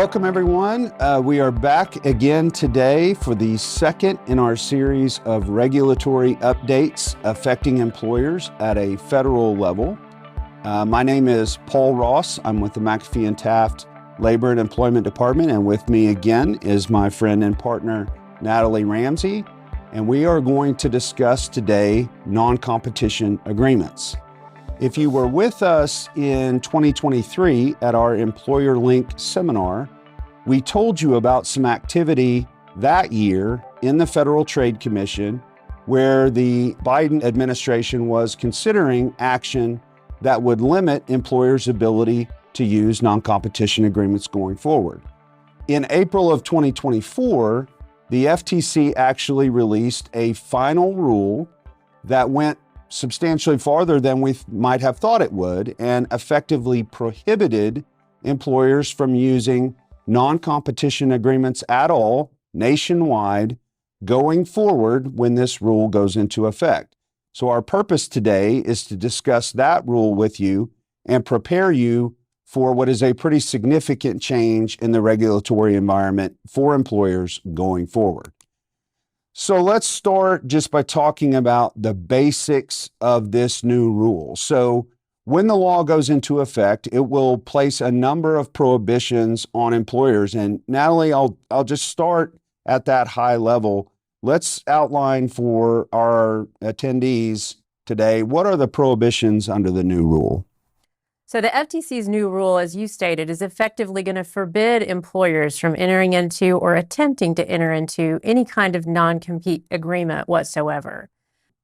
Welcome, everyone. We are back again today for the second in our series of regulatory updates affecting employers at a federal level. My name is Paul Ross. I'm with the McAfee Taft Labor and Employment Department, and with me again is my friend and partner, Natalie Ramsey, and we are going to discuss today non-competition agreements. If you were with us in 2023 at our EmployerLINC seminar, we told you about some activity that year in the Federal Trade Commission where the Biden administration was considering action that would limit employers' ability to use non-competition agreements going forward. In April of 2024, the FTC actually released a final rule that went substantially farther than we might have thought it would and effectively prohibited employers from using non-competition agreements at all nationwide going forward when this rule goes into effect. So our purpose today is to discuss that rule with you and prepare you for what is a pretty significant change in the regulatory environment for employers going forward. So let's start just by talking about the basics of this new rule. So when the law goes into effect, it will place a number of prohibitions on employers. And Natalie, I'll just start at that high level. Let's outline for our attendees today, what are the prohibitions under the new rule? So the FTC's new rule, as you stated, is effectively going to forbid employers from entering into or attempting to enter into any kind of non-compete agreement whatsoever.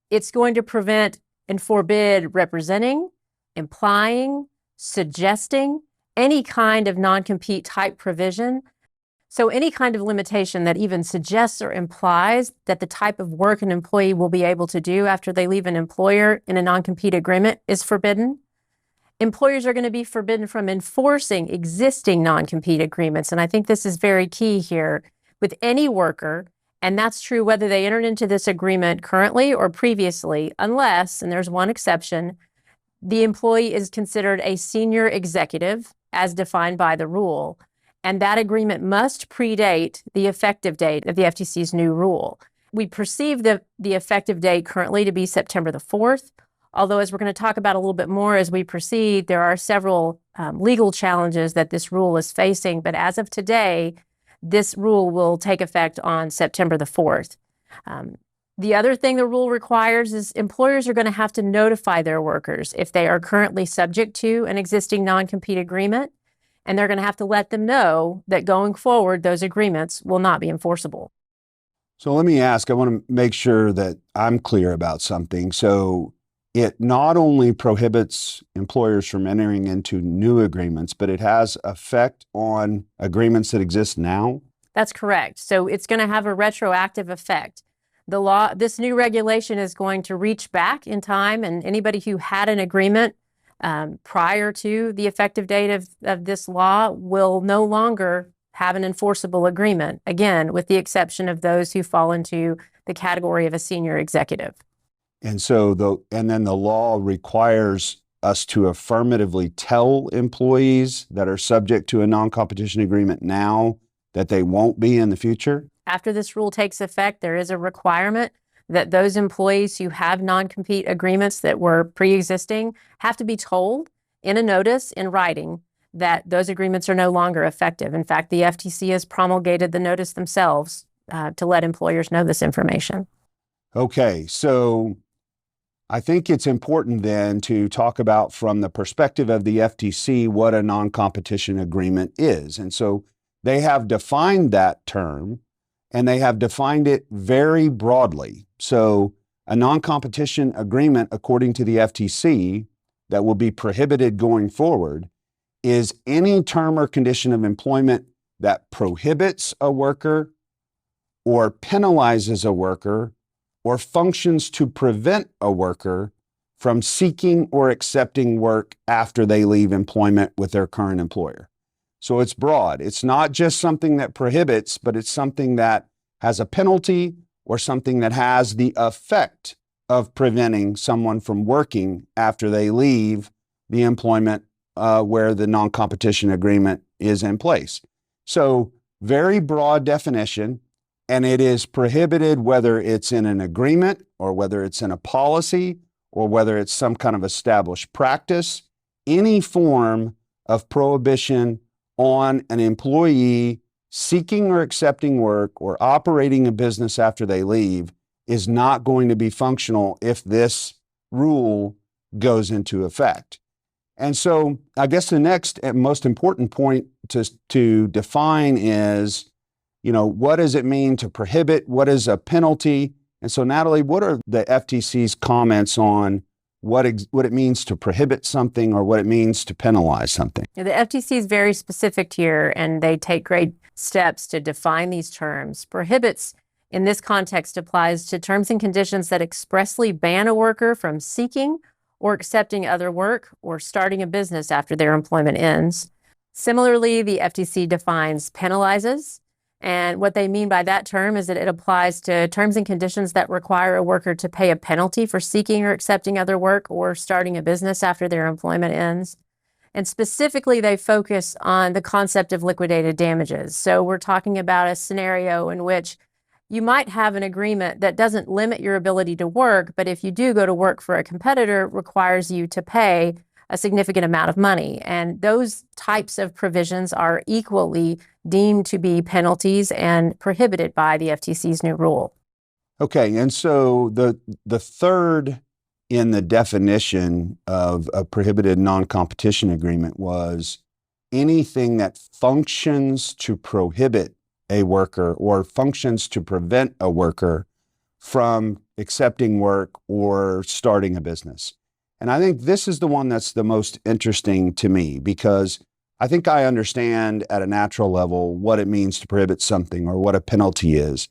It's going to prevent and forbid representing, implying, suggesting any kind of non-compete type provision. So any kind of limitation that even suggests or implies that the type of work an employee will be able to do after they leave an employer in a non-compete agreement is forbidden. Employers are going to be forbidden from enforcing existing non-compete agreements. And I think this is very key here with any worker. And that's true whether they entered into this agreement currently or previously, unless, and there's one exception, the employee is considered a senior executive as defined by the rule. And that agreement must predate the effective date of the FTC's new rule. We perceive the effective date currently to be September the 4th. Although, as we're going to talk about a little bit more as we proceed, there are several legal challenges that this rule is facing. But as of today, this rule will take effect on September the 4th. The other thing the rule requires is employers are going to have to notify their workers if they are currently subject to an existing non-compete agreement. And they're going to have to let them know that going forward, those agreements will not be enforceable. So let me ask, I want to make sure that I'm clear about something. So it not only prohibits employers from entering into new agreements, but it has effect on agreements that exist now? That's correct. So it's going to have a retroactive effect. This new regulation is going to reach back in time, and anybody who had an agreement prior to the effective date of this law will no longer have an enforceable agreement, again, with the exception of those who fall into the category of a senior executive. And so then the law requires us to affirmatively tell employees that are subject to a non-competition agreement now that they won't be in the future? After this rule takes effect, there is a requirement that those employees who have non-compete agreements that were pre-existing have to be told in a notice in writing that those agreements are no longer effective. In fact, the FTC has promulgated the notice themselves to let employers know this information. Okay, so I think it's important then to talk about from the perspective of the FTC what a non-competition agreement is. And so they have defined that term, and they have defined it very broadly. So a non-competition agreement, according to the FTC, that will be prohibited going forward is any term or condition of employment that prohibits a worker or penalizes a worker or functions to prevent a worker from seeking or accepting work after they leave employment with their current employer. So it's broad. It's not just something that prohibits, but it's something that has a penalty or something that has the effect of preventing someone from working after they leave the employment where the non-competition agreement is in place. So very broad definition, and it is prohibited whether it's in an agreement or whether it's in a policy or whether it's some kind of established practice, any form of prohibition on an employee seeking or accepting work or operating a business after they leave is not going to be functional if this rule goes into effect. And so I guess the next and most important point to define is, what does it mean to prohibit? What is a penalty? And so, Natalie, what are the FTC's comments on what it means to prohibit something or what it means to penalize something? The FTC is very specific here, and they take great steps to define these terms. Prohibits in this context applies to terms and conditions that expressly ban a worker from seeking or accepting other work or starting a business after their employment ends. Similarly, the FTC defines penalizes. And what they mean by that term is that it applies to terms and conditions that require a worker to pay a penalty for seeking or accepting other work or starting a business after their employment ends. And specifically, they focus on the concept of liquidated damages. So we're talking about a scenario in which you might have an agreement that doesn't limit your ability to work, but if you do go to work for a competitor, requires you to pay a significant amount of money. And those types of provisions are equally deemed to be penalties and prohibited by the FTC's new rule. Okay, and so the third in the definition of a prohibited non-competition agreement was anything that functions to prohibit a worker or functions to prevent a worker from accepting work or starting a business. And I think this is the one that's the most interesting to me because I think I understand at a natural level what it means to prohibit something or what a penalty is.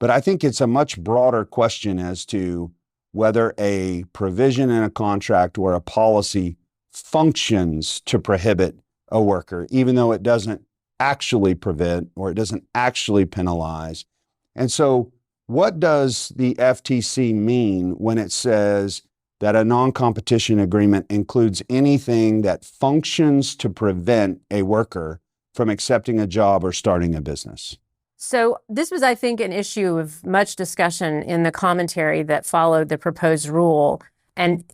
But I think it's a much broader question as to whether a provision in a contract or a policy functions to prohibit a worker, even though it doesn't actually prevent or it doesn't actually penalize. And so what does the FTC mean when it says that a non-competition agreement includes anything that functions to prevent a worker from accepting a job or starting a business? So this was, I think, an issue of much discussion in the commentary that followed the proposed rule. And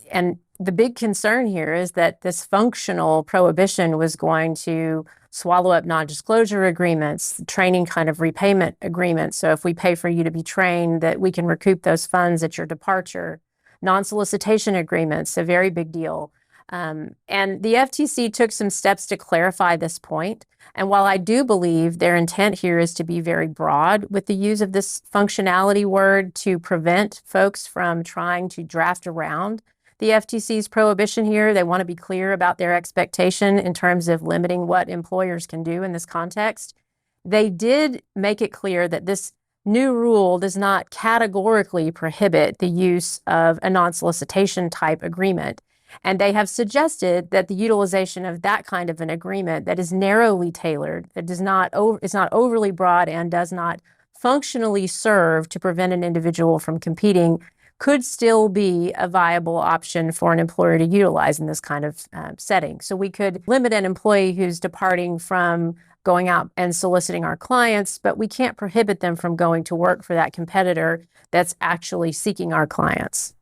the big concern here is that this functional prohibition was going to swallow up non-disclosure agreements, training kind of repayment agreements. So if we pay for you to be trained, that we can recoup those funds at your departure. Non-solicitation agreements, a very big deal. And the FTC took some steps to clarify this point. And while I do believe their intent here is to be very broad with the use of this functionality word to prevent folks from trying to draft around the FTC's prohibition here, they want to be clear about their expectation in terms of limiting what employers can do in this context. They did make it clear that this new rule does not categorically prohibit the use of a non-solicitation type agreement. And they have suggested that the utilization of that kind of an agreement that is narrowly tailored, that is not overly broad and does not functionally serve to prevent an individual from competing, could still be a viable option for an employer to utilize in this kind of setting. So we could limit an employee who's departing from going out and soliciting our clients, but we can't prohibit them from going to work for that competitor that's actually seeking our clients.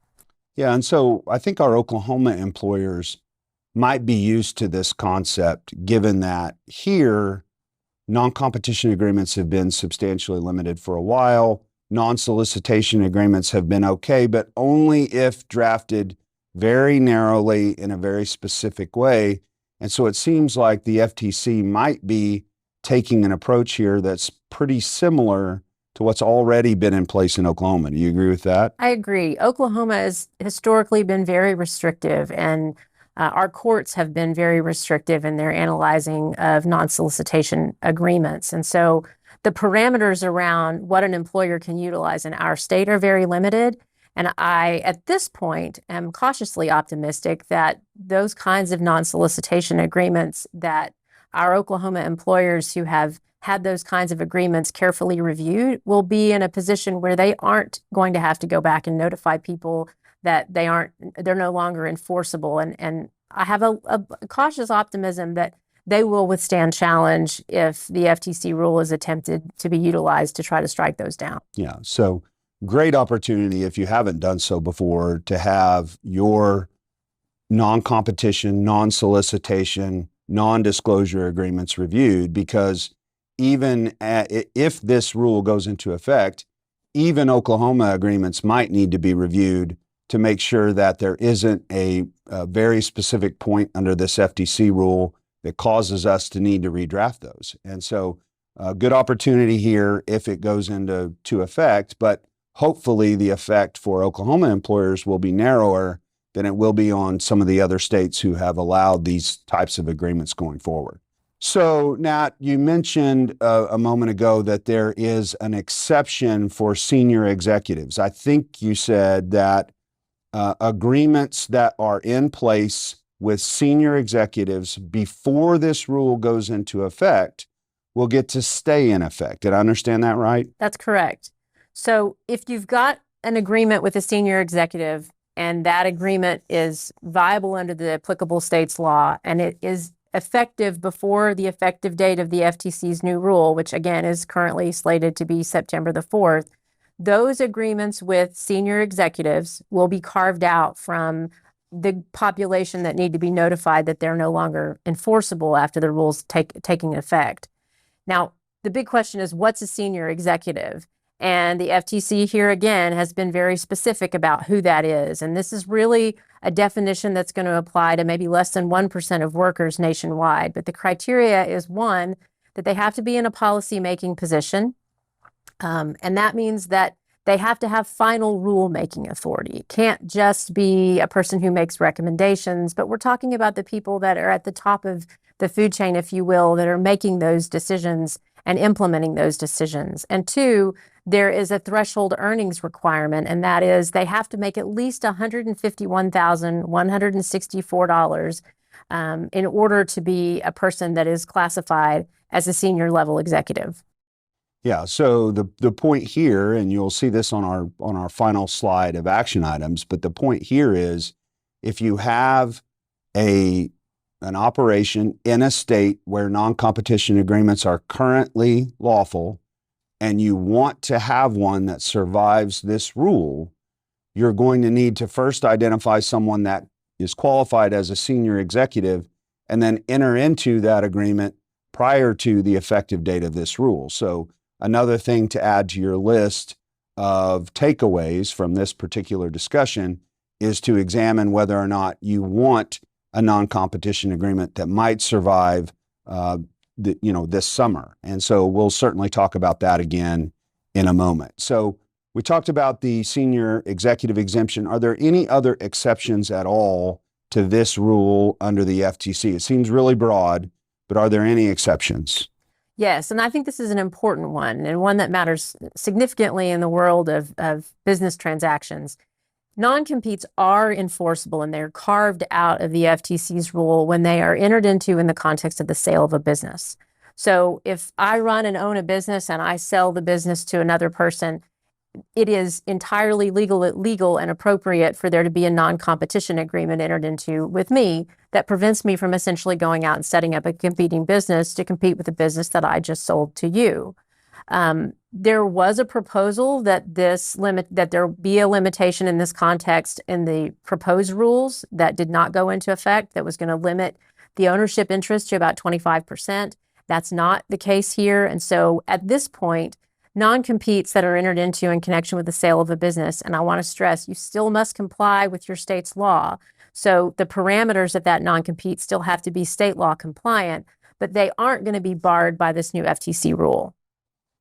Yeah, and so I think our Oklahoma employers might be used to this concept, given that here, non-competition agreements have been substantially limited for a while. Non-solicitation agreements have been okay, but only if drafted very narrowly in a very specific way. And so it seems like the FTC might be taking an approach here that's pretty similar to what's already been in place in Oklahoma. Do you agree with that? I agree. Oklahoma has historically been very restrictive, and our courts have been very restrictive in their analyzing of non-solicitation agreements. And so the parameters around what an employer can utilize in our state are very limited. And I, at this point, am cautiously optimistic that those kinds of non-solicitation agreements that our Oklahoma employers who have had those kinds of agreements carefully reviewed will be in a position where they aren't going to have to go back and notify people that they're no longer enforceable. And I have a cautious optimism that they will withstand challenge if the FTC rule is attempted to be utilized to try to strike those down. Yeah. So great opportunity, if you haven't done so before, to have your non-competition, non-solicitation, non-disclosure agreements reviewed, because even if this rule goes into effect, even Oklahoma agreements might need to be reviewed to make sure that there isn't a very specific point under this FTC rule that causes us to need to redraft those. And so a good opportunity here if it goes into effect, but hopefully the effect for Oklahoma employers will be narrower than it will be on some of the other states who have allowed these types of agreements going forward. So, Nat, you mentioned a moment ago that there is an exception for senior executives. I think you said that agreements that are in place with senior executives before this rule goes into effect will get to stay in effect. Did I understand that right? That's correct. So if you've got an agreement with a senior executive and that agreement is viable under the applicable state's law and it is effective before the effective date of the FTC's new rule, which again is currently slated to be September the 4th, those agreements with senior executives will be carved out from the population that need to be notified that they're no longer enforceable after the rules taking effect. Now, the big question is, what's a senior executive? And the FTC here again has been very specific about who that is. And this is really a definition that's going to apply to maybe less than 1% of workers nationwide. But the criteria is, one, that they have to be in a policy-making position. And that means that they have to have final rule-making authority. It can't just be a person who makes recommendations, but we're talking about the people that are at the top of the food chain, if you will, that are making those decisions and implementing those decisions. And two, there is a threshold earnings requirement, and that is they have to make at least $151,164 in order to be a person that is classified as a senior level executive. Yeah, so the point here, and you'll see this on our final slide of action items, but the point here is if you have an operation in a state where non-competition agreements are currently lawful, and you want to have one that survives this rule, you're going to need to first identify someone that is qualified as a senior executive and then enter into that agreement prior to the effective date of this rule. So another thing to add to your list of takeaways from this particular discussion is to examine whether or not you want a non-competition agreement that might survive this summer. And so we'll certainly talk about that again in a moment. So we talked about the senior executive exemption. Are there any other exceptions at all to this rule under the FTC? It seems really broad, but are there any exceptions? Yes, and I think this is an important one and one that matters significantly in the world of business transactions. Non-competes are enforceable and they're carved out of the FTC's rule when they are entered into in the context of the sale of a business. So if I run and own a business and I sell the business to another person, it is entirely legal and appropriate for there to be a non-competition agreement entered into with me that prevents me from essentially going out and setting up a competing business to compete with the business that I just sold to you. There was a proposal that there be a limitation in this context in the proposed rules that did not go into effect, that was going to limit the ownership interest to about 25%. That's not the case here. And so at this point, non-competes that are entered into in connection with the sale of a business, and I want to stress, you still must comply with your state's law. So the parameters of that non-compete still have to be state law compliant, but they aren't going to be barred by this new FTC rule.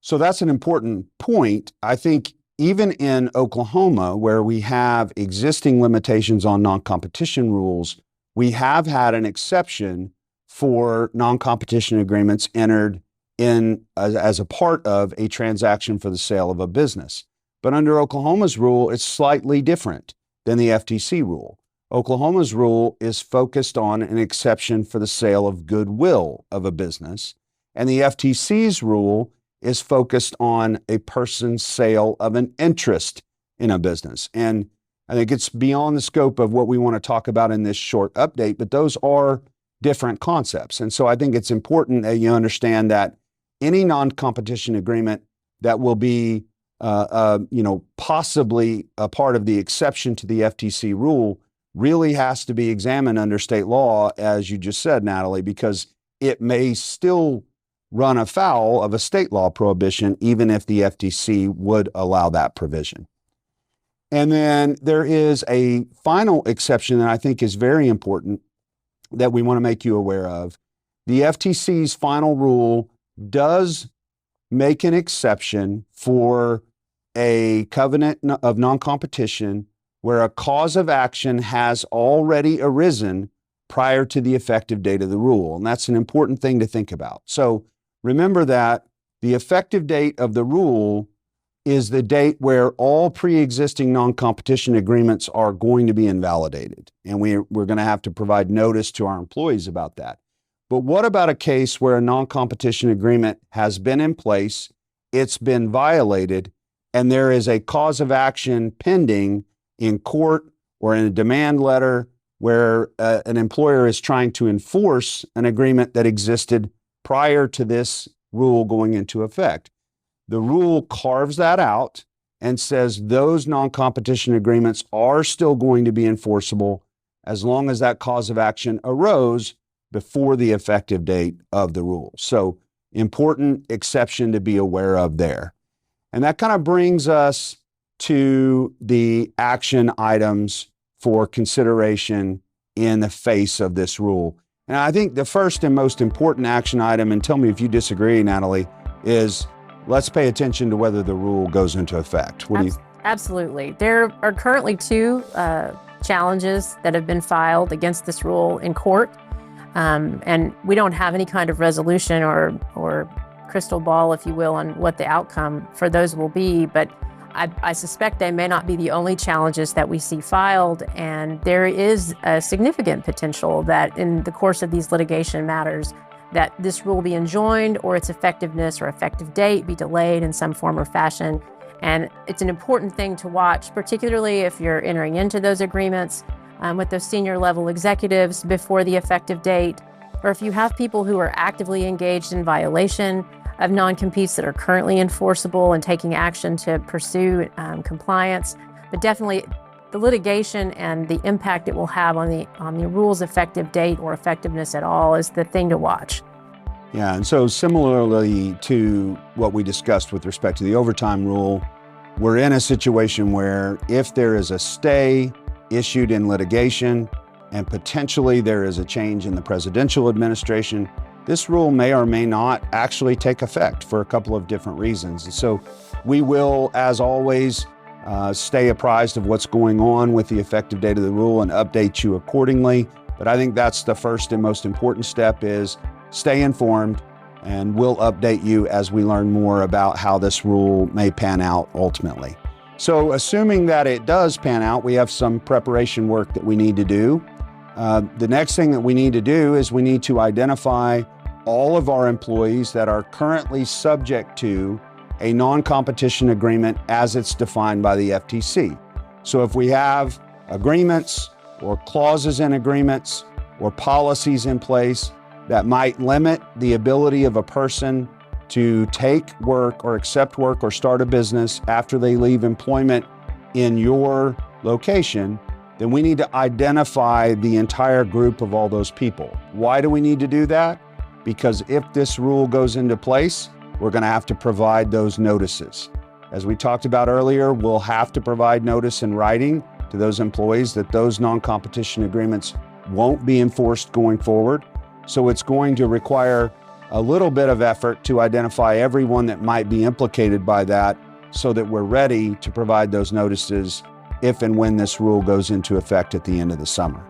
So that's an important point. I think even in Oklahoma, where we have existing limitations on non-competition rules, we have had an exception for non-competition agreements entered in as a part of a transaction for the sale of a business. But under Oklahoma's rule, it's slightly different than the FTC rule. Oklahoma's rule is focused on an exception for the sale of goodwill of a business, and the FTC's rule is focused on a person's sale of an interest in a business. And I think it's beyond the scope of what we want to talk about in this short update, but those are different concepts. And so I think it's important that you understand that any non-competition agreement that will be possibly a part of the exception to the FTC rule really has to be examined under state law, as you just said, Natalie, because it may still run afoul of a state law prohibition, even if the FTC would allow that provision. And then there is a final exception that I think is very important that we want to make you aware of. The FTC's final rule does make an exception for a covenant of non-competition where a cause of action has already arisen prior to the effective date of the rule. And that's an important thing to think about. So remember that the effective date of the rule is the date where all pre-existing non-competition agreements are going to be invalidated. And we're going to have to provide notice to our employees about that. But what about a case where a non-competition agreement has been in place, it's been violated, and there is a cause of action pending in court or in a demand letter where an employer is trying to enforce an agreement that existed prior to this rule going into effect? The rule carves that out and says those non-competition agreements are still going to be enforceable as long as that cause of action arose before the effective date of the rule. So important exception to be aware of there. And that kind of brings us to the action items for consideration in the face of this rule. And I think the first and most important action item, and tell me if you disagree, Natalie, is let's pay attention to whether the rule goes into effect. What do you? Absolutely. There are currently two challenges that have been filed against this rule in court. And we don't have any kind of resolution or crystal ball, if you will, on what the outcome for those will be. But I suspect they may not be the only challenges that we see filed. And there is a significant potential that in the course of these litigation matters, that this rule be enjoined or its effectiveness or effective date be delayed in some form or fashion. And it's an important thing to watch, particularly if you're entering into those agreements with those senior level executives before the effective date, or if you have people who are actively engaged in violation of non-competes that are currently enforceable and taking action to pursue compliance. But definitely the litigation and the impact it will have on the rule's effective date or effectiveness at all is the thing to watch. Yeah, and so similarly to what we discussed with respect to the overtime rule, we're in a situation where if there is a stay issued in litigation and potentially there is a change in the presidential administration, this rule may or may not actually take effect for a couple of different reasons. And so we will, as always, stay apprised of what's going on with the effective date of the rule and update you accordingly. But I think that's the first and most important step is stay informed, and we'll update you as we learn more about how this rule may pan out ultimately. So assuming that it does pan out, we have some preparation work that we need to do. The next thing that we need to do is we need to identify all of our employees that are currently subject to a non-competition agreement as it's defined by the FTC. So if we have agreements or clauses in agreements or policies in place that might limit the ability of a person to take work or accept work or start a business after they leave employment in your location, then we need to identify the entire group of all those people. Why do we need to do that? Because if this rule goes into place, we're going to have to provide those notices. As we talked about earlier, we'll have to provide notice in writing to those employees that those non-competition agreements won't be enforced going forward. So it's going to require a little bit of effort to identify everyone that might be implicated by that so that we're ready to provide those notices if and when this rule goes into effect at the end of the summer.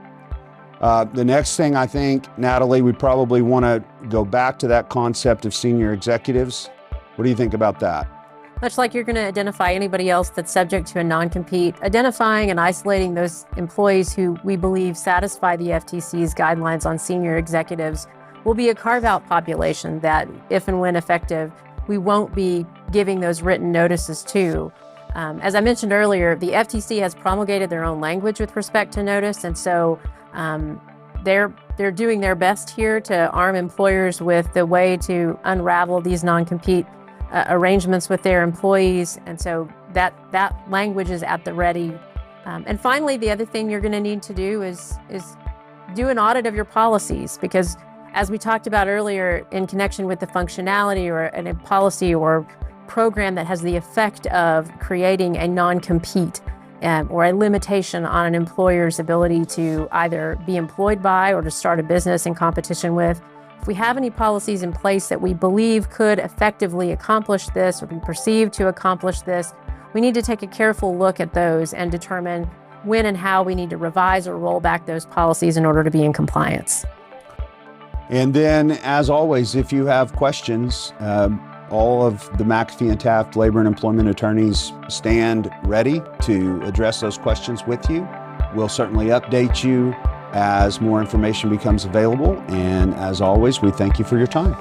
The next thing I think, Natalie, we probably want to go back to that concept of senior executives. What do you think about that? Much like you're going to identify anybody else that's subject to a non-compete, identifying and isolating those employees who we believe satisfy the FTC's guidelines on senior executives will be a carve-out population that, if and when effective, we won't be giving those written notices to. As I mentioned earlier, the FTC has promulgated their own language with respect to notice, and so they're they're doing their best here to arm employers with the way to unravel these non-compete arrangements with their employees. And so that language is at the ready. And finally, the other thing you're going to need to do is do an audit of your policies, because as we talked about earlier, in connection with the functionality or a policy or program that has the effect of creating a non-compete or a limitation on an employer's ability to either be employed by or to start a business in competition with, if we have any policies in place that we believe could effectively accomplish this or be perceived to accomplish this, we need to take a careful look at those and determine when and how we need to revise or roll back those policies in order to be in compliance. And then, as always, if you have questions, all of the McAfee and Taft labor and employment attorneys stand ready to address those questions with you. We'll certainly update you as more information becomes available. And as always, we thank you for your time.